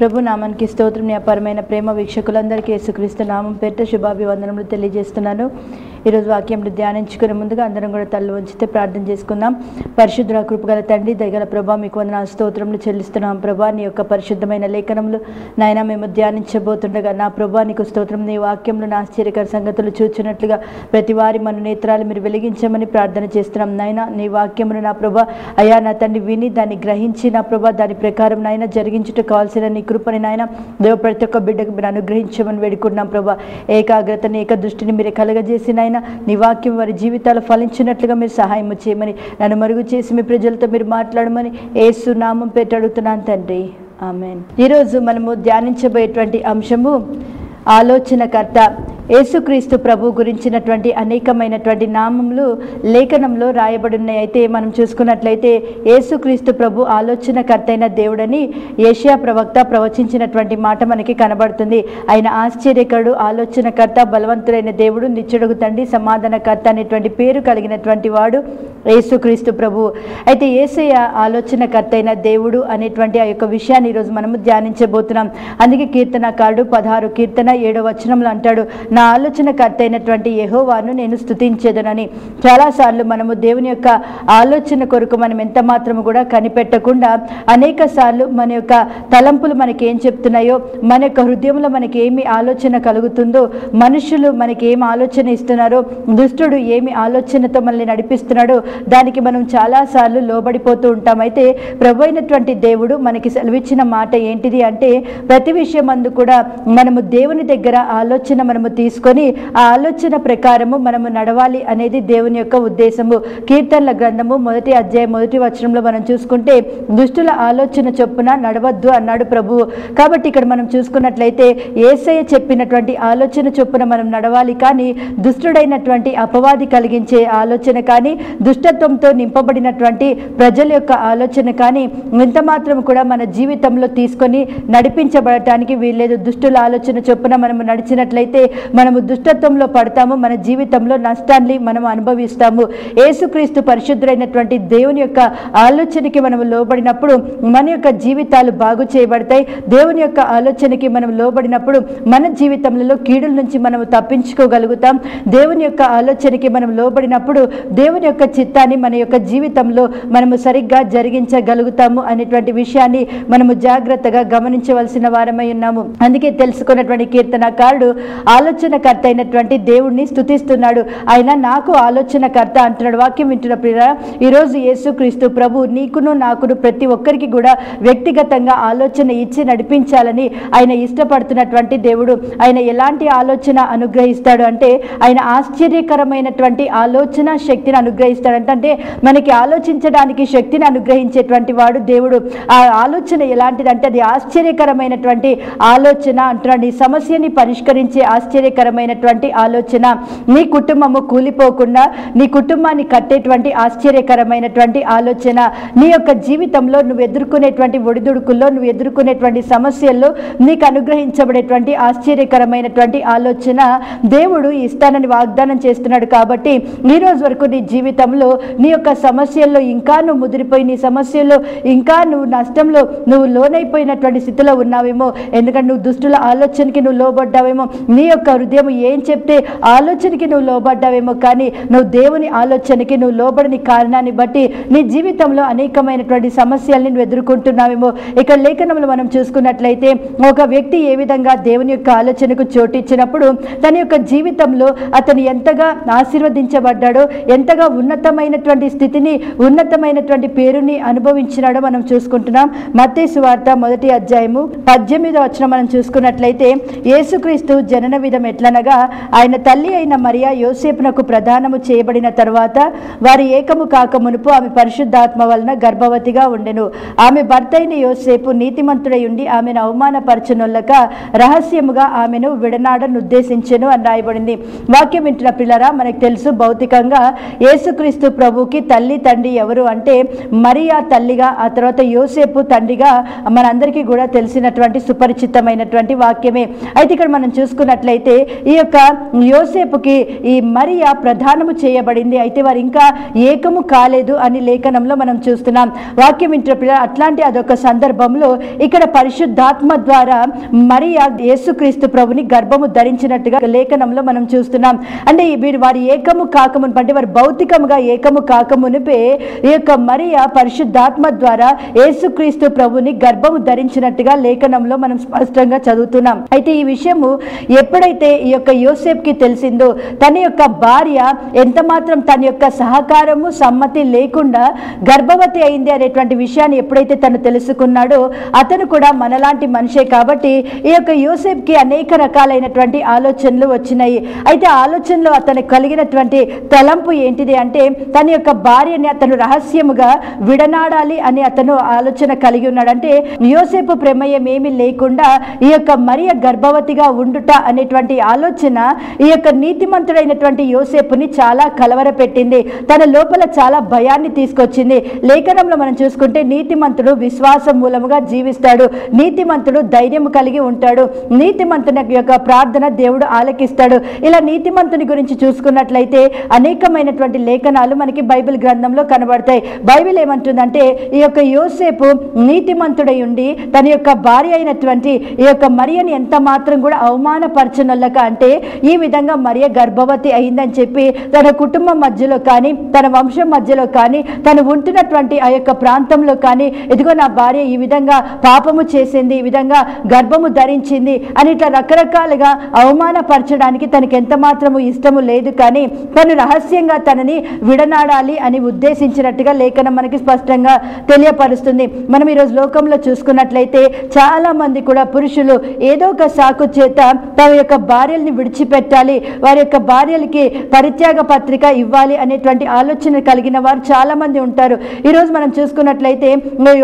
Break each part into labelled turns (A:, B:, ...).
A: ప్రభు నామానికి స్తోత్రం. నీ అపారమైన ప్రేమ వీక్షకులందరికీ యేసుక్రీస్తు నామం పేరిట శుభాభివందనములు తెలియజేస్తున్నాను. ఈరోజు వాక్యంను ధ్యానించుకునే ముందుగా అందరం కూడా తల్లు వంచితే ప్రార్థన చేసుకుందాం. పరిశుద్ధ కృపగల తండ్రి దయగల ప్రభా మీకు వందనాలు స్తోత్రములు చెల్లిస్తున్నాం. ప్రభా నీ యొక్క పరిశుద్ధమైన లేఖనములు నాయన మేము ధ్యానించబోతుండగా నా ప్రభా నీకు స్తోత్రం. నీ వాక్యంలో నా ఆశ్చర్యకర సంగతులు చూచినట్లుగా ప్రతి వారి మన నేత్రాలు మీరు వెలిగించమని ప్రార్థన చేస్తున్నాం. నాయన నీ వాక్యమును నా ప్రభా అయా నా తండ్రి విని దాన్ని గ్రహించి నా ప్రభా దాని ప్రకారం నాయన జరిగించుట కావాల్సిన నీ కృపని నాయన దేవ ప్రతి ఒక్క బిడ్డకు మీరు అనుగ్రహించమని వేడుకున్నాం. ప్రభా ఏకాగ్రతని ఏక దృష్టిని మీరు కలగజేసి నాయన నీ వాక్యం వారి జీవితాలు ఫలించినట్లుగా మీరు సహాయం చేయమని నన్ను మరుగు చేసి మీ ప్రజలతో మీరు మాట్లాడమని యేసు నామం పేరిట అడుగుతున్నాను తండ్రి, ఆమేన్. ఈరోజు మనము ధ్యానించబోయేటువంటి అంశము ఆలోచనకర్త. యేసుక్రీస్తు ప్రభు గురించినటువంటి అనేకమైనటువంటి నామములు లేఖనంలో రాయబడి ఉన్నాయి. అయితే మనం చూసుకున్నట్లయితే యేసుక్రీస్తు ప్రభు ఆలోచనకర్త అయిన దేవుడని యెషయా ప్రవక్త ప్రవచించినటువంటి మాట మనకి కనబడుతుంది. ఆయన ఆశ్చర్యకరుడు, ఆలోచనకర్త, బలవంతుడైన దేవుడు, నిత్యుడుగు తండ్రి, సమాధానకర్త అనేటువంటి పేరు కలిగినటువంటి వాడు యేసుక్రీస్తు ప్రభు. అయితే యేసయ్య ఆలోచనకర్త అయిన దేవుడు అనేటువంటి ఆ యొక్క విషయాన్ని ఈరోజు మనము ధ్యానించబోతున్నాం. అందుకే కీర్తనకారుడు 16 కీర్తన 7వ వచనంలో అంటాడు, నా ఆలోచనకర్త అయినటువంటి యెహోవాను నేను స్తుతించేదనని. చాలాసార్లు మనము దేవుని యొక్క ఆలోచన కొరకు మనం ఎంత మాత్రము కూడా కనిపెట్టకుండా అనేక సార్లు మన యొక్క తలంపులు మనకి ఏం చెప్తున్నాయో, మన యొక్క హృదయంలో మనకి ఏమి ఆలోచన కలుగుతుందో, మనుషులు మనకి ఏమి ఆలోచన ఇస్తున్నారో, దుష్టుడు ఏమి ఆలోచనతో మనల్ని నడిపిస్తున్నాడో దానికి మనం చాలాసార్లు లోబడిపోతూ ఉంటాం. అయితే ప్రభు అయినటువంటి దేవుడు మనకి సెలవిచ్చిన మాట ఏంటిది అంటే, ప్రతి విషయం అందు కూడా మనము దేవుని దగ్గర ఆలోచన మనము తీసుకొని ఆ ఆలోచన ప్రకారము మనము నడవాలి అనేది దేవుని యొక్క ఉద్దేశము. కీర్తనల గ్రంథము 1వ అధ్యాయం 1వ వచనంలో మనం చూసుకుంటే దుష్టుల ఆలోచన చొప్పున నడవద్దు అన్నాడు ప్రభువు. కాబట్టి ఇక్కడ మనం చూసుకున్నట్లయితే యేసయ్య చెప్పినటువంటి ఆలోచన చొప్పున మనం నడవాలి. కానీ దుష్టుడైనటువంటి అపవాది కలిగించే ఆలోచన కానీ, దుష్టత్వంతో నింపబడినటువంటి ప్రజల యొక్క ఆలోచన కానీ ఎంత మాత్రం కూడా మన జీవితంలో తీసుకొని నడిపించబడటానికి వీల్లేదు. దుష్టుల ఆలోచన చొప్పున మనము నడిచినట్లయితే మనము దుష్టత్వంలో పడతాము, మన జీవితంలో నష్టాన్ని మనం అనుభవిస్తాము. యేసుక్రీస్తు పరిశుద్ధుడైనటువంటి దేవుని యొక్క ఆలోచనకి మనము లోబడినప్పుడు మన యొక్క జీవితాలు బాగు చేయబడతాయి. దేవుని యొక్క ఆలోచనకి మనం లోబడినప్పుడు మన జీవితంలో కీడుల నుంచి మనము తప్పించుకోగలుగుతాం. దేవుని యొక్క ఆలోచనకి మనం లోబడినప్పుడు దేవుని యొక్క చిత్తాన్ని మన యొక్క జీవితంలో మనము సరిగ్గా జరిగించగలుగుతాము అనేటువంటి విషయాన్ని మనము జాగ్రత్తగా గమనించవలసిన వారమై ఉన్నాము. అందుకే తెలుసుకున్నటువంటి కీర్తనకారుడు ఆలోచనకర్త అయినటువంటి దేవుణ్ణి స్తుతిస్తున్నాడు. ఆయన నాకు ఆలోచనకర్త అంటున్నాడు. వాక్యం వింటున్నప్పుడు ఈరోజు యేసుక్రీస్తు ప్రభు నీకును నాకును ప్రతి ఒక్కరికి కూడా వ్యక్తిగతంగా ఆలోచన ఇచ్చి నడిపించాలని ఆయన ఇష్టపడుతున్నటువంటి దేవుడు. ఆయన ఎలాంటి ఆలోచన అనుగ్రహిస్తాడు అంటే, ఆయన ఆశ్చర్యకరమైనటువంటి ఆలోచన శక్తిని అనుగ్రహిస్తాడు. అంటే మనకి ఆలోచించడానికి శక్తిని అనుగ్రహించేటువంటి వాడు దేవుడు. ఆ ఆలోచన ఎలాంటిదంటే అది ఆశ్చర్యకరమైనటువంటి ఆలోచన అంటున్నాడు. నీ సమస్యని పరిష్కరించే ఆశ్చర్యకరమైనటువంటి ఆలోచన, నీ కుటుంబము కూలిపోకుండా నీ కుటుంబాన్ని కట్టేటువంటి ఆశ్చర్యకరమైనటువంటి ఆలోచన, నీ యొక్క జీవితంలో నువ్వు ఎదుర్కొనేటువంటి ఒడిదుడుకుల్లో, నువ్వు ఎదుర్కొనేటువంటి సమస్యల్లో నీకు అనుగ్రహించబడేటువంటి ఆశ్చర్యకరమైనటువంటి ఆలోచన దేవుడు ఇస్తానని వాగ్దానం చేస్తున్నాడు. కాబట్టి ఈ రోజు వరకు నీ జీవితంలో నీ యొక్క సమస్యల్లో ఇంకా నువ్వు ముదిరిపోయి, నీ సమస్యల్లో ఇంకా నువ్వు నష్టంలో నువ్వు లోనైపోయినటువంటి స్థితిలో ఉన్నావేమో. ఎందుకంటే నువ్వు దుష్టుల ఆలోచనకి నువ్వు లోబడ్డావేమో, నీ యొక్క హృదయం ఏం చెప్తే ఆలోచనకి నువ్వు లోబడ్డావేమో. కానీ నువ్వు దేవుని ఆలోచనకి నువ్వు లోబడని కారణాన్ని బట్టి నీ జీవితంలో అనేకమైనటువంటి సమస్యల్ని నువ్వు ఎదుర్కొంటున్నావేమో. ఇక్కడ లేఖనంలో మనం చూసుకున్నట్లయితే ఒక వ్యక్తి ఏ విధంగా దేవుని యొక్క ఆలోచనకు చోటిచ్చినప్పుడు తన యొక్క జీవితంలో అతను ఎంతగా ఆశీర్వదించబడ్డాడో, ఎంతగా ఉన్నతమైనటువంటి స్థితిని, ఉన్నతమైనటువంటి పేరుని అనుభవించినాడో మనం చూసుకుంటున్నాం. మత్తయి సువార్త 1వ అధ్యాయము 18వ వచనం మనం చూసుకున్నట్లయితే యేసుక్రీస్తు జనన విధం ఎట్లనగా, ఆయన తల్లి అయిన మరియా యోసేపునకు ప్రదానము చేయబడిన తర్వాత వారి ఏకము కాక మునుపు ఆమె పరిశుద్ధాత్మ వలన గర్భవతిగా ఉండెను. ఆమె భర్త అయిన యోసేపు నీతిమంతుడై ఉండి ఆమెను అవమానపరచనొల్లక రహస్యముగా ఆమెను విడనాడనుద్దేశించెను అని రాయబడింది. వాక్యం వింటున్న పిల్లరా, మనకు తెలుసు భౌతికంగా యేసుక్రీస్తు ప్రభుకి తల్లి తండ్రి ఎవరు అంటే మరియా తల్లిగా, ఆ తర్వాత యోసేపు తండ్రిగా మనందరికీ కూడా తెలిసినటువంటి సుపరిచితమైనటువంటి వాక్యమే. అయితే ఇక్కడ మనం చూసుకున్నట్లయితే ఈ యొక్క యోసేపుకి ఈ మరియా ప్రధానము చేయబడింది. అయితే వారు ఇంకా ఏకము కాలేదు అని లేఖనంలో మనం చూస్తున్నాం. వాక్యం వింటున్న అట్లాంటి అదొక సందర్భంలో ఇక్కడ పరిశుద్ధాత్మ ద్వారా మరియా యేసుక్రీస్తు ప్రభుని గర్భము ధరించినట్టుగా లేఖనంలో మనం చూస్తున్నాం. అంటే వీరు వారి ఏకము కాకమును అంటే వారు భౌతికముగా ఏకము కాకమునిపే ఈ యొక్క మరియా పరిశుద్ధాత్మ ద్వారా యేసుక్రీస్తు ప్రభుని గర్భము ధరించినట్టుగా లేఖనంలో మనం స్పష్టంగా చదువుతున్నాం. అయితే ఈ విషయము ఎప్పుడైతే ఈ యొక్క యోసేపుకి తెలిసిందో, తన యొక్క భార్య ఎంత మాత్రం తన యొక్క సహకారము సమ్మతి లేకుండా గర్భవతి అయింది అనేటువంటి విషయాన్ని ఎప్పుడైతే తను తెలుసుకున్నాడో, అతను కూడా మనలాంటి మనిషే కాబట్టి ఈ యొక్క యోసేపుకి అనేక రకాలైనటువంటి ఆలోచనలు వచ్చినాయి. అయితే ఆలోచనలో అతనికి కలిగినటువంటి తలంపు ఏంటిది అంటే, తన యొక్క భార్యని అతను రహస్యముగా విడనాడాలి అని అతను ఆలోచన కలిగి ఉన్నాడు. అంటే యోసేపు ప్రమేయం ఏమీ లేకుండా ఈ యొక్క మరియ గర్భవతిగా ఉండుట అనేటువంటి ఆలోచన ఈ యొక్క నీతిమంతుడైనటువంటి యోసేపుని చాలా కలవరపెట్టింది. తన లోపల చాలా భయాన్ని తీసుకొచ్చింది. లేఖనంలో మనం చూసుకుంటే నీతిమంతుడు విశ్వాసం మూలముగా జీవిస్తాడు, నీతిమంతుడు ధైర్యం కలిగి ఉంటాడు, నీతిమంతుని యొక్క ప్రార్థన దేవుడు ఆలకిస్తాడు. ఇలా నీతిమంతుని గురించి చూసుకున్నట్లయితే అనేకమైనటువంటి లేఖనాలు మనకి బైబిల్ గ్రంథంలో కనబడతాయి. బైబిల్ ఏమంటుందంటే, ఈ యొక్క యోసేపు నీతిమంతుడై ఉండి తన యొక్క భార్య అయినటువంటి ఈ యొక్క మరియని ఎంత మాత్రం కూడా అవమానపరచనొల్లక, అంటే ఈ విధంగా మరియ గర్భవతి అయిందని చెప్పి తన కుటుంబం మధ్యలో కానీ తన వంశం మధ్యలో కానీ తను ఉంటున్నటువంటి ఆ యొక్క ప్రాంతంలో కానీ, ఇదిగో నా భార్య ఈ విధంగా పాపము చేసింది, ఈ విధంగా గర్భము ధరించింది అని ఇట్లా రకరకాలుగా అవమానపరచడానికి తనకి ఎంత మాత్రము ఇష్టము లేదు. కానీ తను రహస్యంగా తనని విడనాడాలి అని ఉద్దేశించినట్టుగా లేఖనం మనకి స్పష్టంగా తెలియపరుస్తుంది. మనం ఈరోజు లోకంలో చూసుకున్నట్లయితే చాలా మంది కూడా పురుషులు ఏదో ఒక సాకు చేత తమ యొక్క భార్యల్ని విడిచిపెట్టాలి, వారి యొక్క భార్యలకి పరిత్యాగ పత్రిక ఇవ్వాలి అనేటువంటి ఆలోచన కలిగిన వారు చాలా మంది ఉంటారు. ఈరోజు మనం చూసుకున్నట్లయితే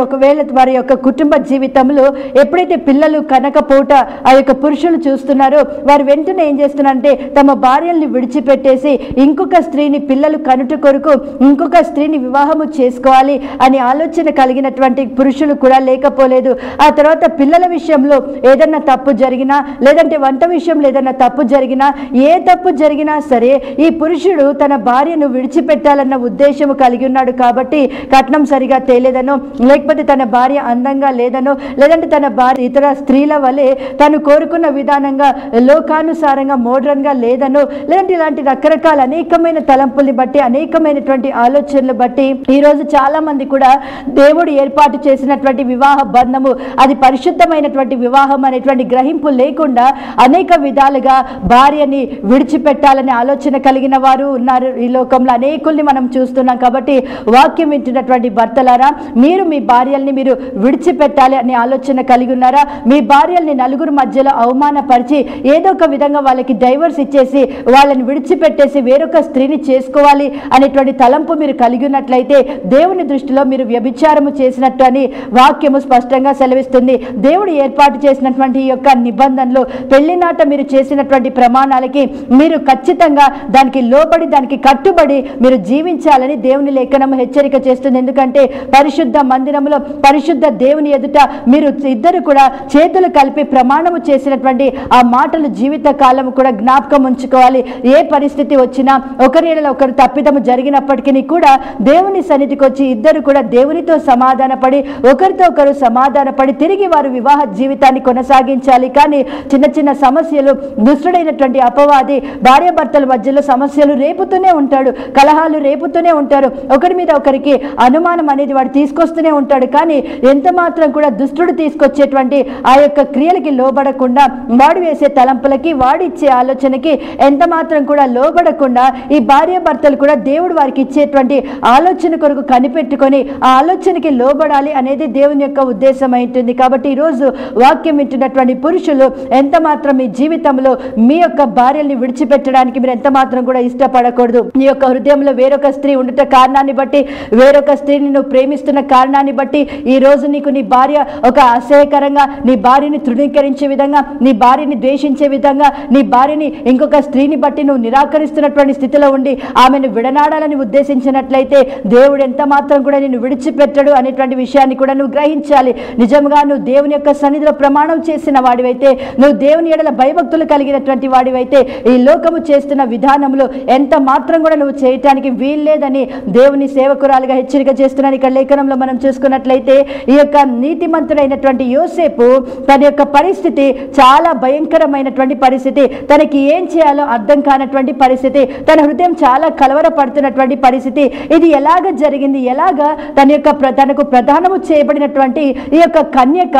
A: ఒకవేళ వారి యొక్క కుటుంబ జీవితంలో ఎప్పుడైతే పిల్లలు కనకపోట ఆ యొక్క పురుషులు చూస్తున్నారో, వారు వెంటనే ఏం చేస్తున్నారంటే తమ భార్యల్ని విడిచిపెట్టేసి ఇంకొక స్త్రీని పిల్లలు కనుట కొరకు ఇంకొక స్త్రీని వివాహము చేసుకోవాలి అనే ఆలోచన కలిగినటువంటి పురుషులు కూడా లేకపోలేదు. ఆ తర్వాత పిల్లల విషయంలో ఏదన్నా తప్పు జరిగినా, లేదంటే వంట విషయంలో ఏదన్నా తప్పు జరిగినా, ఏ తప్పు జరిగినా సరే ఈ పురుషుడు తన భార్యను విడిచిపెట్టాలన్న ఉద్దేశము కలిగి ఉన్నాడు. కాబట్టి కట్నం సరిగా తేలేదనో, లేకపోతే తన భార్య అందంగా లేదనో, లేదంటే తన భార్య ఇతర స్త్రీల వలె తను కోరుకున్న విధానంగా లోకానుసారంగా మోడ్రన్ గా లేదనో, లేదంటే ఇలాంటి రకరకాల అనేకమైన తలంపుల్ని బట్టి అనేకమైనటువంటి ఆలోచనలు బట్టి ఈరోజు చాలా మంది కూడా దేవుడు ఏర్పాటు చేసినటువంటి వివాహ బంధము అది పరిశుద్ధమైనటువంటి వివాహం అనేటువంటి గ్రహింపు లేకుండా అనేక విధాలుగా భార్యని విడిచిపెట్టాలనే ఆలోచన కలిగిన వారు ఉన్నారు ఈ లోకంలో. అనేకుల్ని మనం చూస్తున్నాం. కాబట్టి వాక్యం వింటున్నటువంటి భర్తలారా, మీరు మీ భార్యల్ని మీరు విడిచిపెట్టాలి అనే ఆలోచన కలిగి ఉన్నారా? మీ భార్యల్ని నలుగురు మధ్యలో అవమానపరిచి ఏదో ఒక విధంగా వాళ్ళకి డైవర్స్ ఇచ్చేసి వాళ్ళని విడిచిపెట్టేసి వేరొక స్త్రీని చేసుకోవాలి అనేటువంటి తలంపు మీరు కలిగి ఉన్నట్లయితే దేవుని దృష్టిలో మీరు వ్యభిచారము చేసినట్టు అని వాక్యము స్పష్టంగా సెలవిస్తుంది. దేవుడు ఏర్పాటు చేసినటువంటి ఈ యొక్క నిబంధనలు, పెళ్లినాట మీరు చేసినటువంటి ప్రమాణాలకి మీరు ఖచ్చితంగా దానికి లోబడి దానికి కట్టుబడి మీరు జీవించాలని దేవుని లేఖనం హెచ్చరిక చేస్తుంది. ఎందుకంటే పరిశుద్ధ మందిరంలో పరిశుద్ధ దేవుని ఎదుట మీరు ఇద్దరు కూడా చేతులు కలిపి ప్రమాణము చేసినటువంటి ఆ మాటలు జీవిత కాలం కూడా జ్ఞాపకం ఉంచుకోవాలి. ఏ పరిస్థితి వచ్చినా ఒకరిలో ఒకరు తప్పిదము జరిగినప్పటికీ కూడా దేవుని సన్నిధికి వచ్చి ఇద్దరు కూడా దేవునితో సమాధానపడి ఒకరితో ఒకరు సమాధానపడి తిరిగి వారు వివాహ జీవితాన్ని కొనసాగించాలి. కానీ చిన్న చిన్న సమస్యలు, దుష్టుడైనటువంటి అపవాది భార్యాభర్తల మధ్యలో సమస్యలు రేపుతూనే ఉంటాడు, కలహాలు రేపుతూనే ఉంటారు, ఒకరి మీద ఒకరికి అనుమానం అనేది వాడు తీసుకొస్తూనే ఉంటాడు. కానీ ఎంత మాత్రం కూడా దుష్టుడు తీసుకొచ్చేటువంటి ఆ యొక్క క్రియలకి లోబడకుండా, వాడు వేసే తలంపులకి వాడు ఇచ్చే ఆలోచనకి ఎంత మాత్రం కూడా లోబడకుండా ఈ భార్యాభర్తలు కూడా దేవుడు వారికి ఇచ్చేటువంటి ఆలోచన కొరకు కనిపెట్టుకొని ఆ ఆలోచనకి లోబడాలి అనేది దేవుని యొక్క ఉద్దేశం ఉంటుంది. కాబట్టి ఈరోజు వాక్యం వింటున్నటువంటి పురుషులు ఎంత మాత్రం మీ జీవితంలో మీ యొక్క భార్యల్ని విడిచిపెట్టడానికి మీరు ఎంత మాత్రం కూడా ఇష్టపడకూడదు. నీ యొక్క హృదయంలో వేరొక స్త్రీ ఉండుట కారణాన్ని బట్టి, వేరొక స్త్రీని నువ్వు ప్రేమిస్తున్న కారణాన్ని బట్టి ఈ రోజు నీకు నీ భార్య ఒక అసహ్యకరంగా, నీ భార్యని తృణీకరించే విధంగా, నీ భార్యని ద్వేషించే విధంగా, నీ భార్యని ఇంకొక స్త్రీని బట్టి నువ్వు నిరాకరిస్తున్నటువంటి స్థితిలో ఉండి ఆమెను విడనాడాలని ఉద్దేశించినట్లయితే దేవుడు ఎంత మాత్రం కూడా నిన్ను విడిచిపెట్టడు అనేటువంటి విషయాన్ని కూడా నువ్వు గ్రహించాలి. నిజంగా నువ్వు దేవుని యొక్క సన్నిధిలో ప్రమాణం చేసిన వాడివైతే, నువ్వు దేవుని ఎడల భయభక్తులు భయభక్తులు కలిగినటువంటి వాడివైతే ఈ లోకము చేస్తున్న విధానంలో ఎంత మాత్రం కూడా నువ్వు చేయటానికి వీల్లేదని దేవుని సేవకురాలుగా హెచ్చరిక చేస్తున్నాను. ఇక్కడ లేఖనంలో మనం చూసుకున్నట్లయితే ఈ యొక్క నీతిమంతుడైనటువంటి యోసేపు తన యొక్క పరిస్థితి చాలా భయంకరమైనటువంటి పరిస్థితి, తనకి ఏం చేయాలో అర్థం కానటువంటి పరిస్థితి, తన హృదయం చాలా కలవరపడుతున్నటువంటి పరిస్థితి. ఇది ఎలాగ జరిగింది, ఎలాగా తనకు ప్రధానము చేయబడినటువంటి ఈ యొక్క కన్యక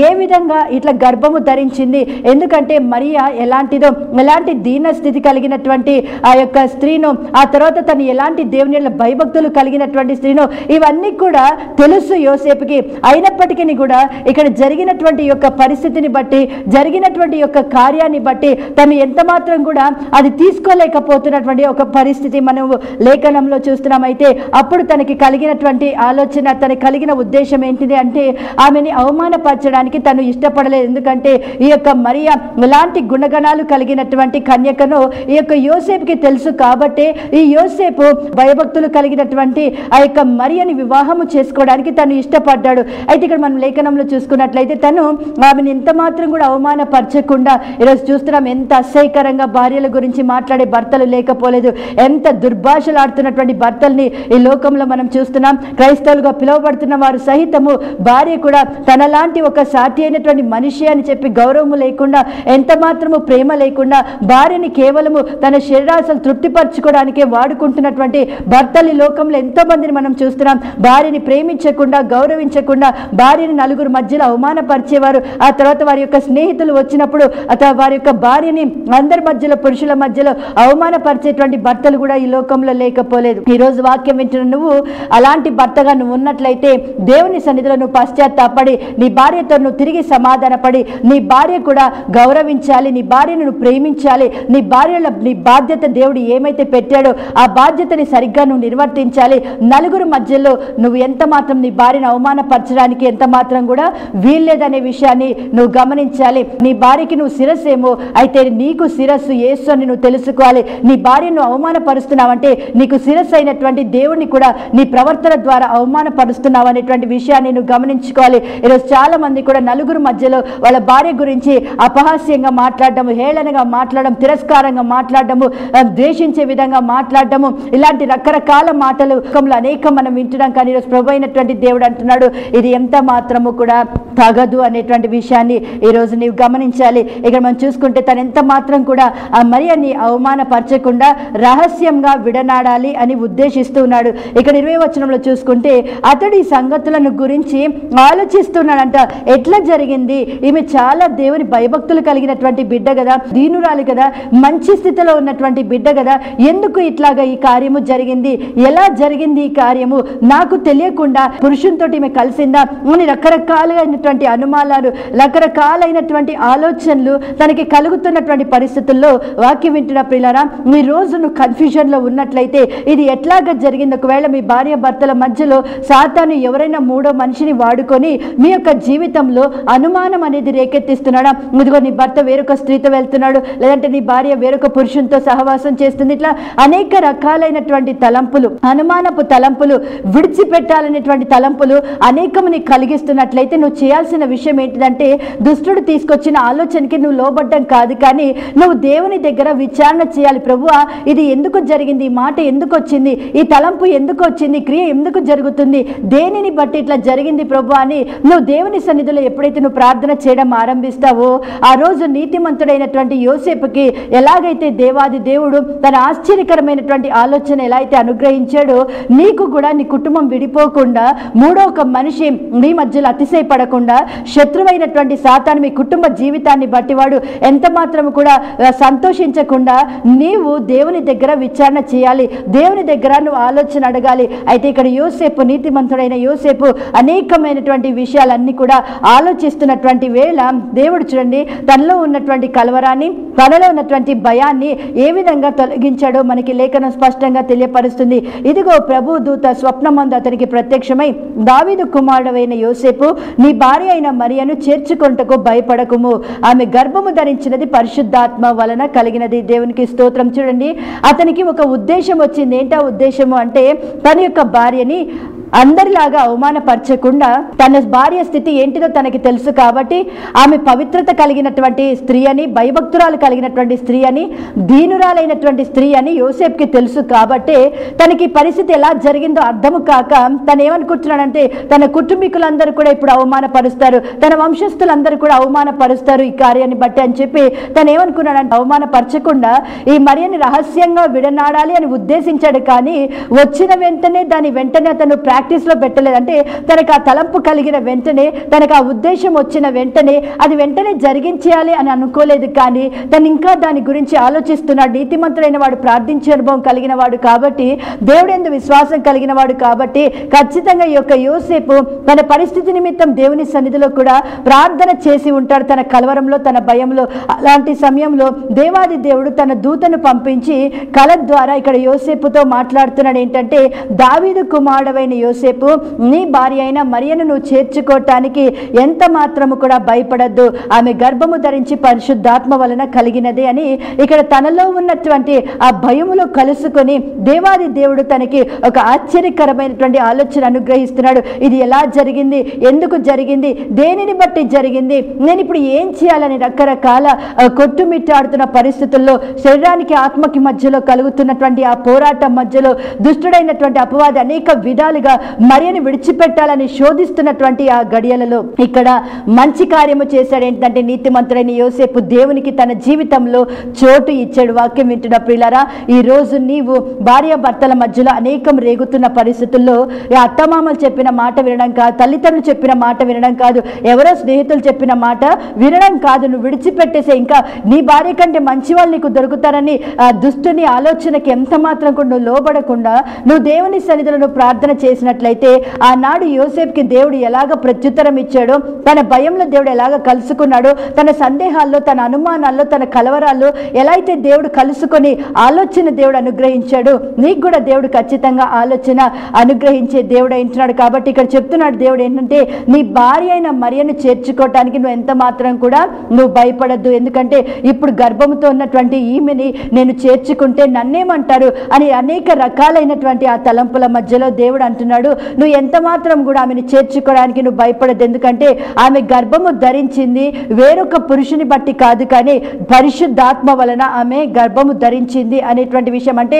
A: ఏ విధంగా ఇట్లా గర్భము ధరించింది? ఎందుకంటే మరియా ఎలాంటి దీన స్థితి కలిగినటువంటి ఆ యొక్క స్త్రీను, ఆ తర్వాత తను ఎలాంటి దేవుని భయభక్తులు కలిగినటువంటి స్త్రీను, ఇవన్నీ కూడా తెలుసు యోసేపుకి. అయినప్పటికీ కూడా ఇక్కడ జరిగినటువంటి యొక్క పరిస్థితిని బట్టి, జరిగినటువంటి యొక్క కార్యాన్ని బట్టి తను ఎంత మాత్రం కూడా అది తీసుకోలేకపోతున్నటువంటి ఒక పరిస్థితి మనం లేఖనంలో చూస్తున్నాం. అయితే అప్పుడు తనకి కలిగినటువంటి ఆలోచన, తనకి కలిగిన ఉద్దేశం ఏంటిది అంటే ఆమెని అవమానపరచడానికి తను ఇష్టపడలేదు. ఎందుకంటే ఈ యొక్క మరియా ఎలాంటి గుణగణాలు కలిగినటువంటి కన్యకను ఈ యొక్క యోసేపుకి తెలుసు. కాబట్టి ఈ యోసేపు భయభక్తులు కలిగినటువంటి ఆ యొక్క మరియని వివాహము చేసుకోవడానికి తను ఇష్టపడ్డాడు. అయితే ఇక్కడ మనం లేఖనంలో చూసుకున్నట్లయితే తను ఆమెను ఎంత మాత్రం కూడా అవమానపరచకుండా, ఈరోజు చూస్తున్నాం ఎంత అసహ్యకరంగా భార్యల గురించి మాట్లాడే భర్తలు లేకపోలేదు, ఎంత దుర్భాషలాడుతున్నటువంటి భర్తల్ని ఈ లోకంలో మనం చూస్తున్నాం. క్రైస్తవులుగా పిలువబడుతున్న వారు సహితము భార్య కూడా తనలాంటి ఒక సాటి అయినటువంటి మనిషి అని చెప్పి గౌరవము లేకుండా, ఎంత మాత్రము ప్రేమ లేకుండా భార్యని కేవలము తన శరీరాశలు తృప్తిపరచుకోవడానికే వాడుకుంటున్నటువంటి భర్తలు ఈ లోకంలో ఎంతో మందిని మనం చూస్తున్నాం. భార్యని ప్రేమించకుండా, గౌరవించకుండా, భార్యని నలుగురు మధ్యలో అవమానపరిచేవారు. ఆ తర్వాత వారి యొక్క స్నేహితులు వచ్చినప్పుడు అతను వారి యొక్క భార్యని అందరి మధ్యలో, పురుషుల మధ్యలో అవమానపరిచేటువంటి భర్తలు కూడా ఈ లోకంలో లేకపోలేదు. ఈ రోజు వాక్యం వింటున్న నువ్వు అలాంటి భర్తగా నువ్వు ఉన్నట్లయితే దేవుని సన్నిధిలో నువ్వు పశ్చాత్తాపడి నీ భార్యతో నువ్వు తిరిగి సమాధానపడి, నీ భార్య కూడా గౌరవించాలి, నీ భార్యను నువ్వు ప్రేమించాలి, నీ బాధ్యత దేవుడు ఏమైతే పెట్టాడో ఆ బాధ్యతని సరిగ్గా నువ్వు నిర్వర్తించాలి. నలుగురు మధ్యలో నువ్వు ఎంత మాత్రం నీ భార్యను అవమానపరచడానికి ఎంత మాత్రం కూడా వీల్లేదనే విషయాన్ని నువ్వు గమనించాలి. నీ భార్యకి నువ్వు శిరస్సేమో, అయితే నీకు శిరస్సు యేసు అని నువ్వు తెలుసుకోవాలి. నీ భార్యను అవమానపరుస్తున్నావంటే నీకు శిరస్సు అయినటువంటి దేవుణ్ణి కూడా నీ ప్రవర్తన ద్వారా అవమానపరుస్తున్నావు అనేటువంటి విషయాన్ని నువ్వు గమనించుకోవాలి. ఈరోజు చాలా మంది కూడా నలుగురు మధ్యలో వాళ్ళ భార్య గురించి అపహాస్యంగా మాట్లాడడము, హేళనగా మాట్లాడడం, తిరస్కారంగా మాట్లాడడము, ద్వేషించే విధంగా మాట్లాడడము, ఇలాంటి రకరకాల మాటలు అనేకం మనం వింటున్నాం. కానీ ఈరోజు ప్రభు అయినటువంటి దేవుడు అంటున్నాడు ఇది ఎంత మాత్రము కూడా తగదు అనేటువంటి విషయాన్ని ఈరోజు నీవు గమనించాలి. ఇక్కడ మనం చూసుకుంటే తను ఎంత మాత్రం కూడా ఆ మరియని అవమానపరచకుండా రహస్యంగా విడనాడాలి అని ఉద్దేశిస్తూ ఉన్నాడు. ఇక్కడ 20వ వచనంలో చూసుకుంటే అతడి సంగతులను గురించి ఆలోచిస్తున్నాడంట. ఎట్లా జరిగింది? ఈమె చాలా దేవుని భయభక్తులు కలిగినటువంటి బిడ్డ కదా, దీనురాలి కదా, మంచి స్థితిలో ఉన్నటువంటి బిడ్డ కదా, ఎందుకు ఇట్లాగా ఈ కార్యము జరిగింది? ఎలా జరిగింది ఈ కార్యము? నాకు తెలియకుండా పురుషునితో ఈమె కలిసిందా అని రకరకాలైనటువంటి అనుమానాలు, రకరకాలైనటువంటి ఆలోచనలు తనకి కలుగుతున్నటువంటి పరిస్థితుల్లో వాక్యం వింటున్న ప్రియులారా, మీ రోజు నువ్వు కన్ఫ్యూజన్లో ఉన్నట్లయితే ఇది ఎట్లాగా జరిగింది? ఒకవేళ మీ భార్య భర్తల మధ్యలో సాతాను ఎవరైనా మూడో మనిషిని వాడుకొని మీ యొక్క జీవితంలో అనుమానం అనేది రేకెత్తిస్తున్నాడా? ఇదిగో నీ భర్త వేరొక స్త్రీతో వెళ్తున్నాడు, లేదంటే నీ భార్య వేరొక పురుషునితో సహవాసం చేస్తుంది, ఇట్లా అనేక రకాలైనటువంటి తలంపులు, అనుమానపు తలంపులు, విడిచిపెట్టాలనేటువంటి తలంపులు అనేకము నీకు కలిగిస్తున్నట్లయితే నువ్వు చేయాల్సిన విషయం ఏంటిదంటే దుష్టుడు తీసుకొచ్చిన ఆలోచనకి నువ్వు లోబడ్డం కాదు, కానీ నువ్వు దేవుని దగ్గర విచారణ చేయాలి. ప్రభువా, ఇది ఎందుకు జరిగింది? ఈ మాట ఎందుకు వచ్చింది? ఈ తలంపు ఎందుకు వచ్చింది? క్రియ ఎందుకు జరుగుతుంది? దేనిని బట్టి ఇట్లా జరిగింది ప్రభు అని నువ్వు దేవుని సన్నిధిలో ఎప్పుడైతే నువ్వు ప్రార్థన చేయడం ఆరంభిస్తావో ఆ రోజు నీతిమంతుడైనటువంటి యోసేపుకి ఎలాగైతే దేవాది దేవుడు తన ఆశ్చర్యకరమైనటువంటి ఆలోచన ఎలా అయితే అనుగ్రహించాడో నీకు కూడా నీ కుటుంబం విడిపోకుండా, మూడో ఒక మనిషి మీ మధ్యలో అతిశయపడకుండా, శత్రువైనటువంటి సాతాను మీ కుటుంబ జీవితాన్ని బట్టి వాడు ఎంత మాత్రం కూడా సంతోషించకుండా నీవు దేవుని దగ్గర విచారణ చేయాలి, దేవుని దగ్గర నువ్వు ఆలోచన అడగాలి. అయితే ఇక్కడ యోసేపు, నీతిమంతుడైన యోసేపు అనేకమైనటువంటి విషయాలన్నీ కూడా ఆలోచిస్తున్నటువంటి వేళ దేవుడు చూడండి తనలో ఉన్నటువంటి కలవరాన్ని, తనలో ఉన్నటువంటి భయాన్ని ఏ విధంగా తొలగించాడో మనకి లేఖనం స్పష్టంగా తెలియపరుస్తుంది. ఇదిగో ప్రభు దూత స్వప్నమందు అతనికి ప్రత్యక్షమై, దావీదు కుమారుడైన యోసేపు, నీ భార్య అయిన మరియను చేర్చుకొనుటకు భయపడకుము, ఆమె గర్భము ధరించినది పరిశుద్ధాత్మ వలన కలిగినది. దేవునికి స్తోత్రం. చూడండి, అతనికి ఒక ఉద్దేశం వచ్చింది. ఏంటా ఉద్దేశము అంటే తన యొక్క భార్యని అందరిలాగా అవమానపరచకుండా తన భార్య స్థితి ఏంటిదో తనకి తెలుసు కాబట్టి ఆమె పవిత్రత కలిగినటువంటి స్త్రీ అని, భయభక్తురాలు కలిగినటువంటి స్త్రీ అని, దీనురాలైనటువంటి స్త్రీ అని యోసేపుకి తెలుసు కాబట్టి తనకి పరిస్థితి ఎలా జరిగిందో అర్థము కాక తను ఏమనుకుంటున్నాడంటే తన కుటుంబీకులందరూ కూడా ఇప్పుడు అవమానపరుస్తారు, తన వంశస్థులందరూ కూడా అవమానపరుస్తారు ఈ కార్యాన్ని బట్టి అని చెప్పి తను ఏమనుకున్నాడంటే అవమానపరచకుండా ఈ మరియని రహస్యంగా విడనాడాలి అని ఉద్దేశించాడు. కానీ వచ్చిన వెంటనే దాని వెంటనే అతను ప్రాక్టీస్లో పెట్టలేదు. అంటే తనకు ఆ తలంపు కలిగిన వెంటనే, తనకు ఆ ఉద్దేశం వచ్చిన వెంటనే అది వెంటనే జరిగించేయాలి అని అనుకోలేదు. కానీ తను ఇంకా దాని గురించి ఆలోచిస్తున్నాడు. నీతిమంతుడైన వాడు ప్రార్థించే అనుభవం కలిగిన వాడు కాబట్టి, దేవుడు యందు విశ్వాసం కలిగిన వాడు కాబట్టి ఖచ్చితంగా ఈ యొక్క యోసేపు తన పరిస్థితి నిమిత్తం దేవుని సన్నిధిలో కూడా ప్రార్థన చేసి ఉంటాడు, తన కలవరంలో, తన భయంలో. అలాంటి సమయంలో దేవాది దేవుడు తన దూతను పంపించి కల ద్వారా ఇక్కడ యోసేపుతో మాట్లాడుతున్నాడు. ఏంటంటే, దావీదు కుమారుడైన యోసేపు, నీ భార్య అయిన మరియను నువ్వు చేర్చుకోవటానికి ఎంత మాత్రము కూడా భయపడద్దు, ఆమె గర్భము ధరించి పరిశుద్ధాత్మ వలన కలిగినదే అని ఇక్కడ తనలో ఉన్నటువంటి ఆ భయములో కలుసుకొని దేవాది దేవుడు తనకి ఒక ఆశ్చర్యకరమైనటువంటి ఆలోచన అనుగ్రహిస్తున్నాడు. ఇది ఎలా జరిగింది, ఎందుకు జరిగింది, దేనిని బట్టి జరిగింది, నేను ఇప్పుడు ఏం చేయాలని రకరకాల కొట్టుమిట్టాడుతున్న పరిస్థితుల్లో, శరీరానికి ఆత్మకి మధ్యలో కలుగుతున్నటువంటి ఆ పోరాటం మధ్యలో దుష్టుడైనటువంటి అపవాది అనేక విధాలుగా మరియని విడిచిపెట్టాలని శోధిస్తున్నటువంటి ఆ గడియలలో ఇక్కడ మంచి కార్యము చేశాడు. ఏంటంటే, నీతిమంతుడైన యోసేపు దేవునికి తన జీవితంలో చోటు ఇచ్చాడు. వాక్యం వింటున్న ప్రియులారా, ఈ రోజు నీవు భార్య భర్తల మధ్యలో అనేకం రేగుతున్న పరిస్థితుల్లో అత్తమామలు చెప్పిన మాట వినడం కాదు, తల్లిదండ్రులు చెప్పిన మాట వినడం కాదు, ఎవరో స్నేహితులు చెప్పిన మాట వినడం కాదు, నువ్వు విడిచిపెట్టేసే, ఇంకా నీ భార్య కంటే మంచి వాళ్ళు నీకు దొరుకుతారని దుష్టుని ఆలోచనకి ఎంత మాత్రం కూడా నువ్వు లోబడకుండా నువ్వు దేవుని సన్నిధిలో నువ్వు ప్రార్థన చేసినట్లయితే, ఆనాడు యోసేపుకి దేవుడు ఎలాగ ప్రత్యుత్తరం ఇచ్చాడో, తన భయంలో దేవుడు ఎలాగ కలుసుకున్నాడో, తన సందేహాల్లో, తన అనుమానాల్లో, తన కలవరాల్లో ఎలా అయితే దేవుడు కలుసుకొని ఆలోచన దేవుడు అనుగ్రహించాడు, నీకు కూడా దేవుడు ఖచ్చితంగా ఆలోచన అనుగ్రహించే దేవుడు అంటున్నాడు. కాబట్టి ఇక్కడ చెప్తున్నాడు దేవుడు ఏంటంటే, నీ భార్య అయిన మరియను చేర్చుకోవటానికి నువ్వు ఎంత మాత్రం కూడా నువ్వు భయపడద్దు, ఎందుకంటే ఇప్పుడు గర్భంతో ఉన్నటువంటి ఈమెని నేను చేర్చుకుంటే నన్నేమంటారు అని అనేక రకాలైనటువంటి ఆ తలంపుల మధ్యలో దేవుడు అంటున్నాడు, నువ్వు ఎంత మాత్రం కూడా ఆమెను చేర్చుకోవడానికి నువ్వు భయపడద్దు, ఎందుకంటే ఆమె గర్భము ధరించింది వేరొక పురుషుని బట్టి కాదు, కానీ పరిశుద్ధాత్మ వలన ఆమె గర్భము ధరించింది అనేటువంటి విషయం. అంటే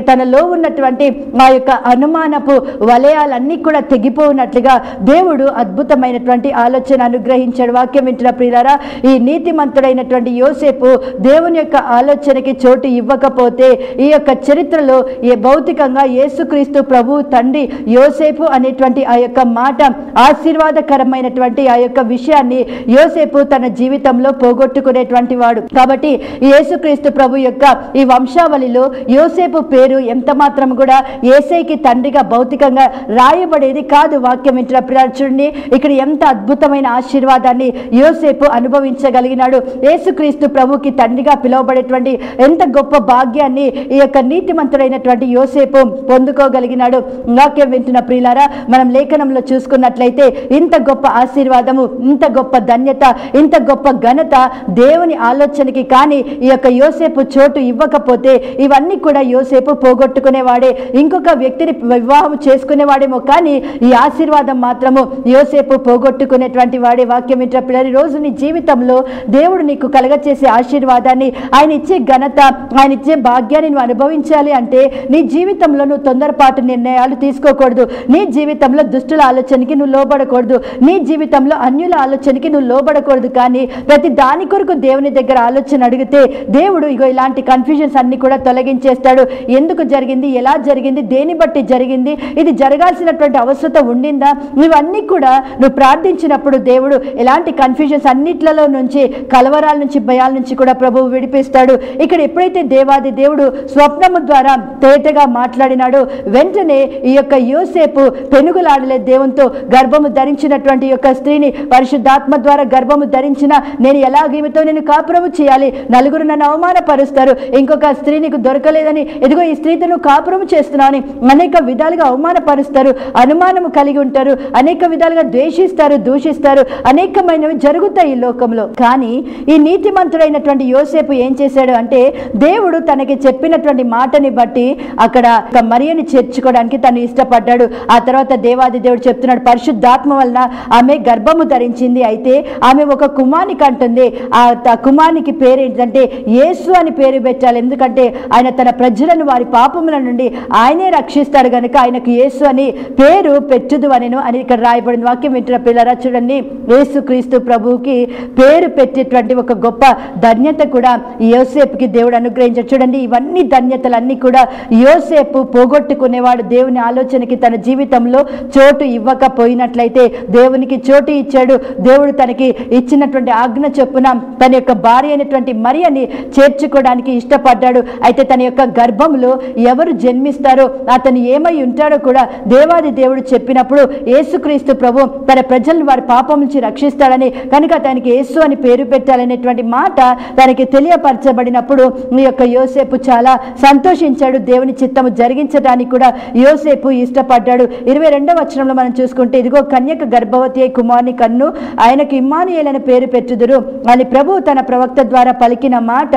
A: తనలో ఉన్నటువంటి ఆ యొక్క అనుమానపు వలయాలన్నీ కూడా తెగిపోయినట్లుగా దేవుడు అద్భుతమైనటువంటి ఆలోచన అనుగ్రహించాడు. వాక్యం వింటున్న ప్రియులారా, ఈ నీతిమంతుడైనటువంటి యోసేపు దేవుని యొక్క ఆలోచనకి చోటు ఇవ్వకపోతే ఈ యొక్క చరిత్రలో భౌతికంగా యేసుక్రీస్తు ప్రభు తండ్రి యోసేపు అనేటువంటి ఆ యొక్క మాట, ఆశీర్వాదకరమైనటువంటి ఆ యొక్క విషయాన్ని యోసేపు తన జీవితంలో పోగొట్టుకునేటువంటి వాడు. కాబట్టి యేసుక్రీస్తు ప్రభు యొక్క ఈ వంశావళిలో యోసేపు పేరు ఎంత మాత్రం కూడా యేసయ్యకి తండ్రిగా భౌతికంగా రాయబడేది కాదు. వాక్యం వింటున్న ప్రియులారా, చూడండి ఇక్కడ ఎంత అద్భుతమైన ఆశీర్వాదాన్ని యోసేపు అనుభవించగలిగినాడు. యేసుక్రీస్తు ప్రభుకి తండ్రిగా పిలువబడేటువంటి ఎంత గొప్ప భాగ్యాన్ని ఈ యొక్క నీతిమంతుడైనటువంటి యోసేపు పొందుకోగలిగినాడు. వాక్యం వింటున్న ప్రియులారా, మనం లేఖనంలో చూసుకున్నట్లయితే ఇంత గొప్ప ఆశీర్వాదము, ఇంత గొప్ప ధన్యత, ఇంత గొప్ప ఘనత దేవుని ఆలోచనకి కానీ ఈ యొక్క యోసేపు చోటు ఇవ్వకపోతే ఇవన్నీ కూడా యోసేపు పోగొట్టుకునేవాడే, ఇంకొక వ్యక్తిని వివాహం చేసుకునేవాడేమో, కానీ ఈ ఆశీర్వాదం మాత్రము యోసేపు పోగొట్టుకునేటువంటి వాడే. వాక్యం వింటున్న ప్రియులారా, రోజు నీ జీవితంలో దేవుడు నీకు కలగచేసే ఆశీర్వాదాన్ని, ఆయన ఇచ్చే ఘనత, ఆయన ఇచ్చే భాగ్యాన్ని నువ్వు అనుభవించాలి అంటే నీ జీవితంలో నువ్వు తొందరపాటు నిర్ణయాలు తీసుకోకూడదు, నీ జీవితంలో దుష్టుల ఆలోచనకి నువ్వు లోబడకూడదు, నీ జీవితంలో అన్యుల ఆలోచనకి నువ్వు లోబడకూడదు. కానీ ప్రతి దాని కొరకు దేవుని దగ్గర ఆలోచన అడిగితే దేవుడు ఇగో ఇలాంటి కన్ఫ్యూజన్స్ అన్ని కూడా తొలగించేస్తాడు. ఎందుకు జరిగింది, ఎలా జరిగింది, దేని బట్టి జరిగింది, ఇది జరగాల్సినటువంటి అవసరం ఉండిందా, ఇవన్నీ కూడా నువ్వు ప్రార్థించినప్పుడు దేవుడు ఎలాంటి కన్ఫ్యూజన్స్ అన్నిట్లలో నుంచి, కలవరాల నుంచి, భయాల నుంచి కూడా ప్రభువు విడిపిస్తాడు. ఇక్కడ ఎప్పుడైతే దేవాది దేవుడు స్వప్నము ద్వారా తేటగా మాట్లాడినాడో వెంటనే ఈ యొక్క యోసేపు పెనుగులాడలే దేవునితో, గర్భము ధరించినటువంటి యొక్క స్త్రీని పరిశుద్ధాత్మ ద్వారా గర్భము ధరించిన నేను ఎలాగీమెతో నేను కాపురము చేయాలి, నలుగురు నన్ను అవమానపరుస్తారు, ఇంకొక స్త్రీ నీకు దొరకలేదని, ఇదిగో ఈ స్త్రీతో నువ్వు కాపురము చేస్తున్నావు అని అనేక విధాలుగా అవమానపరుస్తారు, అనుమానము కలిగి ఉంటారు, అనేక విధాలుగా ద్వేషిస్తారు, దూషిస్తారు, అనేకమైనవి జరుగుతాయి ఈ లోకంలో. కానీ ఈ నీతిమంతుడైనటువంటి యోసేపు ఏం చేశాడు అంటే, దేవుడు తనకి చెప్పినటువంటి మాటని బట్టి అక్కడ మరియని చేర్చుకోవడానికి తను ఇష్టపడ్డాడు. ఇష్టపడ్డాడు. ఆ తర్వాత దేవాది దేవుడు చెప్తున్నాడు, పరిశుద్ధాత్మ వలన ఆమె గర్భము ధరించింది. అయితే ఆమె ఒక కుమారుని కంటుంది. ఆ కుమారునికి పేరు ఏంటంటే యేసు అని పేరు పెట్టాలి. ఎందుకంటే ఆయన తన ప్రజలను వారి పాపముల నుండి ఆయనే రక్షిస్తాడు కనుక ఆయనకు యేసు అని పేరు పెట్టుదు అనెను అని ఇక్కడ రాయబడిన వాక్యం వింటున్న పిల్లరా చూడండి, యేసు క్రీస్తు ప్రభువుకి పేరు పెట్టేటువంటి ఒక గొప్ప ధన్యత కూడా యోసేపుకి దేవుడు అనుగ్రహించాడు. చూడండి, ఇవన్నీ ధన్యతలన్నీ కూడా యోసేపు పోగొట్టుకునేవాడు. దేవుని ఆలోచనకి తన జీవితంలో చోటు ఇవ్వకపోయినట్లయితే దేవునికి చోటు ఇచ్చాడు. దేవుడు తనకి ఇచ్చినటువంటి ఆజ్ఞ చొప్పున తన యొక్క భార్య అయినటువంటి మరియని చేర్చుకోవడానికి ఇష్టపడ్డాడు. అయితే తన యొక్క గర్భంలో ఎవరు జన్మిస్తారో అతను ఏమై ఉంటాడో కూడా దేవాది దేవుడు చెప్పినప్పుడు యేసుక్రీస్తు ప్రభు తన ప్రజలను వారి పాపం నుంచి రక్షిస్తాడని, కనుక తనకి యేసు అని పేరు పెట్టాలనేటువంటి మాట తనకి తెలియపరచబడినప్పుడు ఈ యొక్క యోసేపు చాలా సంతోషించాడు. దేవుని చిత్తము జరిగించడానికి కూడా యోసేపు ఇష్టపడ్డాడు. 22వ వచనంలో మనం చూసుకుంటే, ఇదిగో కన్యక గర్భవతి అయి కుమారుని కన్ను, ఆయనకు ఇమ్మానుయేలు అని పేరు పెట్టుదురు అని ప్రభు తన ప్రవక్త ద్వారా పలికిన మాట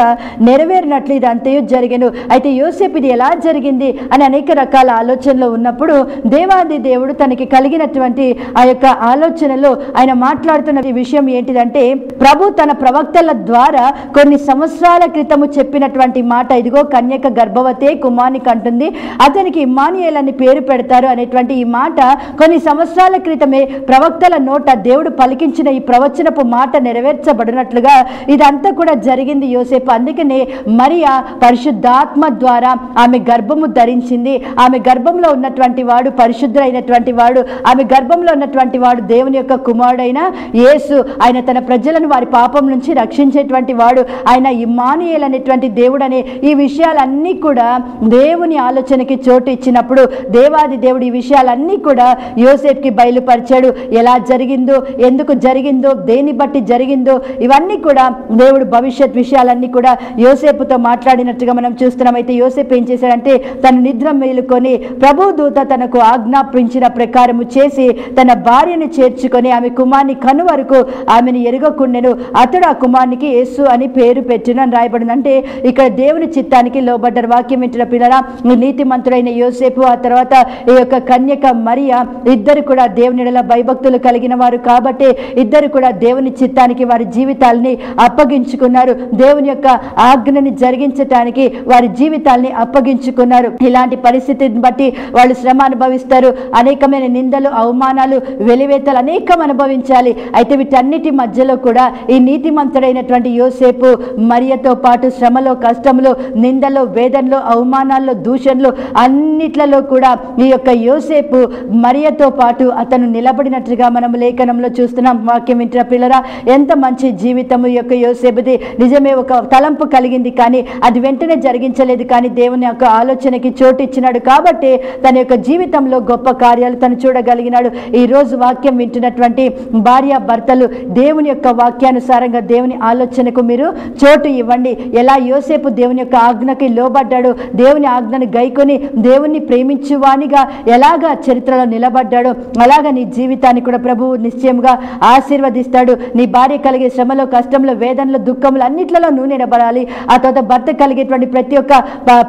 A: నెరవేరినట్లు ఇది అంతయు జరిగెను. అయితే యోసేపు ఇది ఎలా జరిగింది అని అనేక రకాల ఆలోచనలో ఉన్నప్పుడు దేవాది దేవుడు తనకి కలిగినటువంటి ఆ యొక్క ఆలోచనలో ఆయన మాట్లాడుతున్న విషయం ఏంటిదంటే, ప్రభు తన ప్రవక్తల ద్వారా కొన్ని సంవత్సరాల క్రితము చెప్పినటువంటి మాట, ఇదిగో కన్యక గర్భవతే కుమారుని కంటుంది, అతనికి ఇమ్మానుయేలు అని పేరు పెడతారు అనేటువంటి ఈ మాట కొన్ని సంవత్సరాల క్రితమే ప్రవక్తల నోట దేవుడు పలికించిన ఈ ప్రవచనపు మాట నెరవేర్చబడినట్లుగా ఇదంతా కూడా జరిగింది యోసేపు. అందుకనే మరియా పరిశుద్ధాత్మ ద్వారా ఆమె గర్భము ధరించింది. ఆమె గర్భంలో ఉన్నటువంటి వాడు పరిశుద్ధుడైనటువంటి వాడు, ఆమె గర్భంలో ఉన్నటువంటి వాడు దేవుని యొక్క కుమారుడైన యేసు. ఆయన తన ప్రజలను వారి పాపం నుంచి రక్షించేటువంటి వాడు. ఆయన ఇమ్మానుయేలు అనేటువంటి దేవుడు అనే ఈ విషయాలన్నీ కూడా దేవుని ఆలోచనకి చోటు ఇచ్చినప్పుడు దేవాది దేవుడు ఈ విషయాలన్నీ కూడా యోసేపుకి బయలుపరిచాడు. ఎలా జరిగిందో, ఎందుకు జరిగిందో, దేన్ని బట్టి జరిగిందో ఇవన్నీ కూడా దేవుడు భవిష్యత్ విషయాలన్నీ కూడా యోసేపుతో మాట్లాడినట్టుగా మనం చూస్తున్నాం. అయితే యోసేపు ఏం చేశాడంటే, తన నిద్ర మేలుకొని ప్రభు దూత తనకు ఆజ్ఞాపించిన ప్రకారము చేసి తన భార్యను చేర్చుకొని ఆమె కుమారుని కను వరకు ఆమెను ఎరుగకుండెను. అతడు ఆ కుమారునికి యేసు అని పేరు పెట్టిన అని రాయబడింది. అంటే ఇక్కడ దేవుని చిత్తానికి లోబడ్డారు. వాక్యం వింటున్న పిల్లరా, నీతిమంతుడైన యోసేపు ఆ తర్వాత ఈ యొక్క కన్యక మరియా ఇద్దరు కూడా దేవుని ఎడల భయభక్తులు కలిగిన వారు కాబట్టి ఇద్దరు కూడా దేవుని చిత్తానికి వారి జీవితాలని అప్పగించుకున్నారు. దేవుని యొక్క ఆజ్ఞని జరిగించటానికి వారి జీవితాల్ని అప్పగించుకున్నారు. ఇలాంటి పరిస్థితిని బట్టి వాళ్ళు శ్రమ అనుభవిస్తారు. అనేకమైన నిందలు, అవమానాలు, వెలివేతలు అనేకం అనుభవించాలి. అయితే వీటన్నిటి మధ్యలో కూడా ఈ నీతిమంతుడైనటువంటి యోసేపు మరియతో పాటు శ్రమలో, కష్టంలో, నిందలో, వేదనలో, అవమానాల్లో, దూషణలో అన్నిట్లలో కూడా ఈ యొక్క యోసేపు మరియతో పాటు అతను నిలబడినట్లుగా మనం లేఖనంలో చూస్తున్నాం. వాక్యం వింటున్న పిల్లరా, ఎంత మంచి జీవితము ఈ యొక్క యోసేపుది. నిజమే, ఒక తలంపు కలిగింది కానీ అది వెంటనే జరిగించలేదు, కానీ దేవుని యొక్క ఆలోచనకి చోటు ఇచ్చినాడు కాబట్టి తన యొక్క జీవితంలో గొప్ప కార్యాలు తను చూడగలిగినాడు. ఈ రోజు వాక్యం వింటున్నటువంటి భార్య భర్తలు దేవుని యొక్క వాక్యానుసారంగా దేవుని ఆలోచనకు మీరు చోటు ఇవ్వండి. ఎలా యోసేపు దేవుని యొక్క ఆజ్ఞకి లోబడ్డాడు, దేవుని ఆజ్ఞను గైకొని దేవుణ్ణి ప్రేమించువానిగా ఎలాగా చరిత్రలో నిలబడ్డాడో అలాగా నీ జీవితాన్ని కూడా ప్రభువు నిశ్చయంగా ఆశీర్వదిస్తాడు. నీ భార్య కలిగే శ్రమలో, కష్టంలో, వేదనలో, దుఃఖంలో అన్నిట్లలో నువ్వు నిలబడాలి. ఆ తర్వాత భర్త కలిగేటువంటి ప్రతి ఒక్క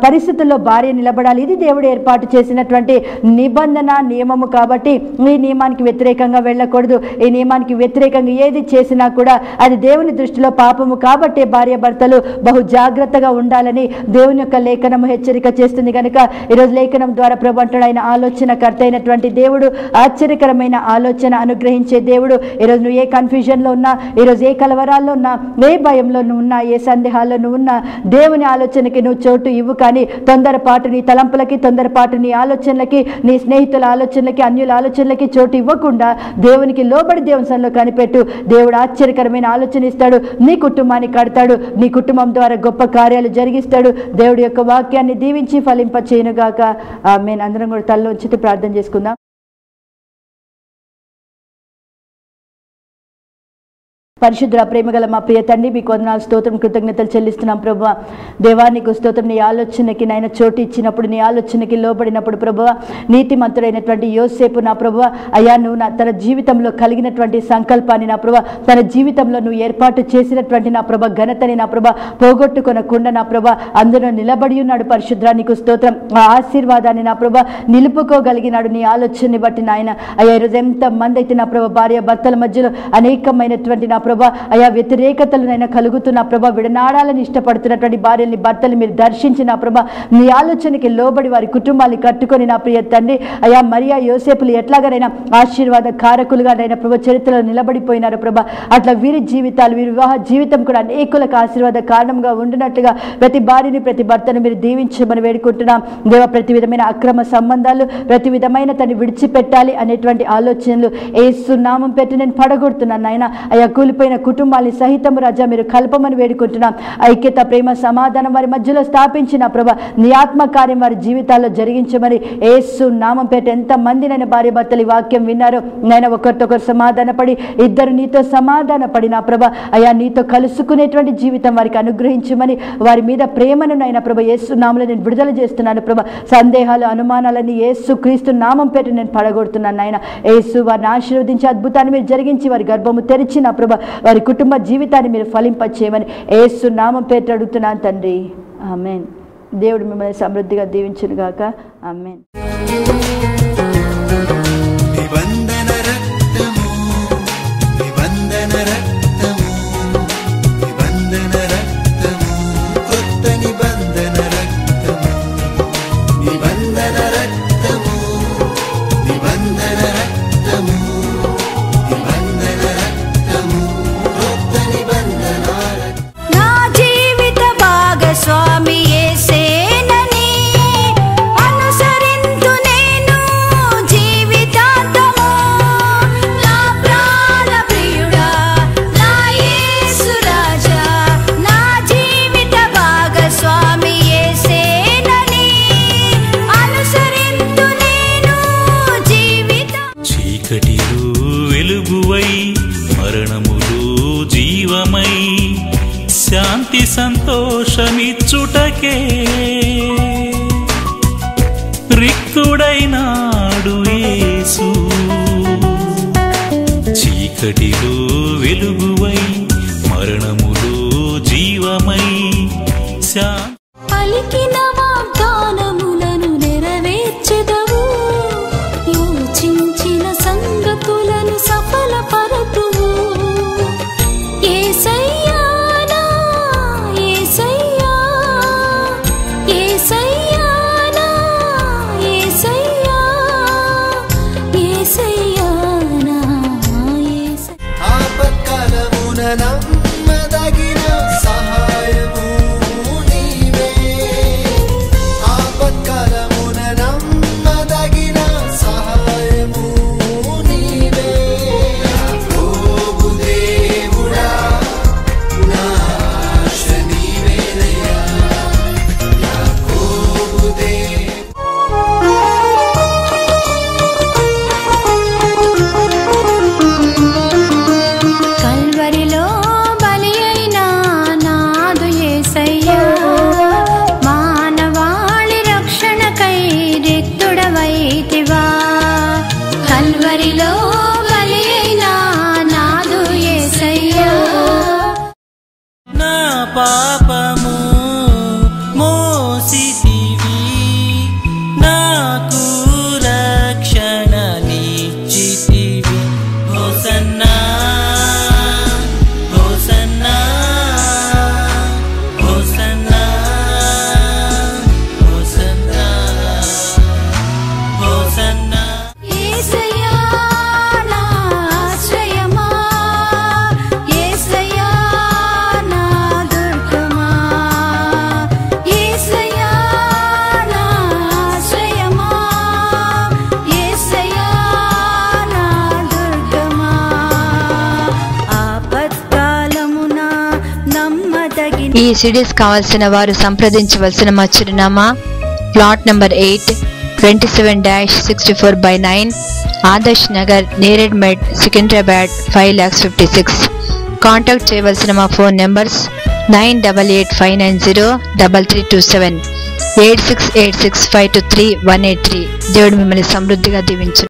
A: పరిస్థితుల్లో భార్య నిలబడాలి. ఇది దేవుడు ఏర్పాటు చేసినటువంటి నిబంధన, నియమము. కాబట్టి ఈ నియమానికి వ్యతిరేకంగా వెళ్ళకూడదు. ఈ నియమానికి వ్యతిరేకంగా ఏది చేసినా కూడా అది దేవుని దృష్టిలో పాపము. కాబట్టి భార్య భర్తలు బహు జాగ్రత్తగా ఉండాలని దేవుని యొక్క లేఖనం హెచ్చరిక చేస్తుంది. కనుక ఈరోజు లేఖనం ద్వారా ప్రభు అంటాడు, ఆయన ఆలోచనకర్త అయినటువంటి దేవుడు, ఆశ్చర్యకరమైన ఆలోచన అనుగ్రహించే దేవుడు. ఈరోజు నువ్వు ఏ కన్ఫ్యూజన్లో ఉన్నా, ఈరోజు ఏ కలవరాల్లో ఉన్నా, ఏ భయంలో నువ్వు ఉన్నా, ఏ సందేహాల్లో నువ్వు ఉన్నా, దేవుని ఆలోచనకి నువ్వు చోటు ఇవ్వు. కానీ తొందరపాటు నీ తలంపులకి, తొందరపాటు నీ ఆలోచనలకి, నీ స్నేహితుల ఆలోచనలకి, అన్యుల ఆలోచనలకి చోటు ఇవ్వకుండా దేవునికి లోబడి దేవుని సన్నిధిలో కనిపెట్టు. దేవుడు ఆశ్చర్యకరమైన ఆలోచన ఇస్తాడు. నీ కుటుంబాన్ని కడతాడు. నీ కుటుంబం ద్వారా గొప్ప కార్యాలు జరిగిస్తాడు. దేవుడి యొక్క వాక్యాన్ని దీవించి ఫలింప చేయనుగాక. ఆమేన్. అందరం కూడా తలలో ఉంచి ప్రార్థన చేసుకుందాం. పరిశుద్ధ ప్రేమగల మా ప్రియ తండ్రి, మీకు వందనాలు, స్తోత్రం, కృతజ్ఞతలు చెల్లిస్తున్నాం ప్రభువా. దేవా, నీకు స్తోత్రం. నీ ఆలోచనకి నాయన చోటు ఇచ్చినప్పుడు, నీ ఆలోచనకి లోబడినప్పుడు ప్రభువా, నీతిమంతుడైనటువంటి యోసేపు నా ప్రభువా, అయ్యా నువ్వు తన జీవితంలో కలిగినటువంటి సంకల్పాన్ని నా ప్రభువా, తన జీవితంలో నువ్వు ఏర్పాటు చేసినటువంటి నా ప్రభా ఘనతని నా ప్రభా పోగొట్టుకొనకుండా నా ప్రభా అందులో నిలబడి ఉన్నాడు. పరిశుద్ధ నీకు స్తోత్రం. ఆ ఆశీర్వాదాన్ని నా ప్రభా నిలుపుకోగలిగినాడు నీ ఆలోచనని బట్టి నాయన. అయ్యా ఈరోజు ఎంతమంది అయితే నా ప్రభా భార్య భర్తల మధ్యలో అనేకమైనటువంటి నా ప్రభా అయా వ్యతిరేకతలనైనా కలుగుతున్న ప్రభా, విడనాడాలని ఇష్టపడుతున్నటువంటి భార్యల్ని భర్తలు మీరు దర్శించి నా ప్రభా నీ ఆలోచనకి లోబడి వారి కుటుంబాన్ని కట్టుకొని నా ప్రియ తండ్రి అయా మరియా యోసేపులు ఎట్లాగనైనా ఆశీర్వాద కారకులుగానైనా ప్రభా చరిత్రలో నిలబడిపోయినారు ప్రభా. అట్లా వీరి జీవితాలు, వీరి వివాహ జీవితం కూడా అనేకులకు ఆశీర్వాద కారణంగా ఉండినట్టుగా ప్రతి భార్యని ప్రతి భర్తను మీరు దీవించమని వేడుకుంటున్నాం దేవ. ప్రతి విధమైన అక్రమ సంబంధాలు, ప్రతి విధమైన తను విడిచిపెట్టాలి అనేటువంటి ఆలోచనలు యేసు నామం పెట్టి నేను పడగొడుతున్నాను నాయన. అయా కూలిపోయిన కుటుంబాన్ని సహితము రాజా మీరు కల్పమని వేడుకుంటున్నాం. ఐక్యత, ప్రేమ, సమాధానం వారి మధ్యలో స్థాపించిన ప్రభా నీ ఆత్మ కార్యం వారి జీవితాల్లో జరిగించమని యేసు నామం పేట ఎంతమంది నైనా భార్య భర్తలు ఈ వాక్యం విన్నారు నైనా ఒకరితోకరు సమాధానపడి ఇద్దరు నీతో సమాధానపడి నా ప్రభా అయా నీతో కలుసుకునేటువంటి జీవితం వారికి అనుగ్రహించమని, వారి మీద ప్రేమను నైనా ప్రభా యేసు నామంలో నేను విడుదల చేస్తున్నాను ప్రభా. సందేహాలు, అనుమానాలన్నీ యేసు క్రీస్తు నామం పేట నేను పడగొడుతున్నాను నాయన. యేసు వారిని ఆశీర్వదించి అద్భుతాన్ని మీరు జరిగించి వారి గర్భము తెరిచి నా ప్రభా వారి కుటుంబ జీవితాన్ని మీరు ఫలింపచేయమని యేసు నామం పేరు అడుగుతున్నాను తండ్రి. ఆమేన్. దేవుడు మిమ్మల్ని సమృద్ధిగా దీవించును గాక. ఆమేన్.
B: శాంతి సంతోషమిచ్చుటకే రిక్తుడైనాడు యేసు. చీకటిలో వెలుగువై మరణములో జీవమై
C: పలికిన వాగ్దానములను నెరవేర్చెదవు, యోచించిన సంగతులను సఫలపరతువు. యేసయ్యా నా యేసయ్యా, యేసయ్యా నా యేసయ్యా, యేసయ్యా నా యేసయ్యా.
D: ఆపత్కాలమున నమ్మదగిన సహాయము నీవే, ఆపత్కాలమున నమ్మదగిన సహాయము నీవే. యాకోబు దేవుడా నా ఆశ నీవేనయ్యా, యాకోబు
C: కల్వరిలో బలి అయిన నాదు యేసయ్యా, మానవాళి రక్షణకై రిక్తుడవైతివా. కల్వరిలో బలి అయిన నాదు యేసయ్యా,
B: నా పాపము మోసితివి, నాకు రక్షణ నిచ్చితివి. హోసన్నా హోసన్నా హోసన్నా హోసన్నా హోసన్నా.
C: యేసయ్యా నా ఆశ్రయమా, యేసయ్యా నా దుర్గమా. యేసయ్యా నా ఆశ్రయమా, యేసయ్యా నా దుర్గమా. ఆపత్కాలమున నమ్మదగిన
E: ఈ సిడీస్ కావాల్సిన వారు సంప్రదించవలసిన మా చిరునామా ప్లాట్ నంబర్ 8 27-64/9 ఆదర్శ్ నగర్, నేరేడ్ మెడ్, సికింద్రాబాద్ 5,56,000. కాంటాక్ట్ చేయవలసిన మా ఫోన్ నెంబర్స్ 9885903327, 8686523183. దేవుడు మిమ్మల్ని సమృద్ధిగా దీవించును.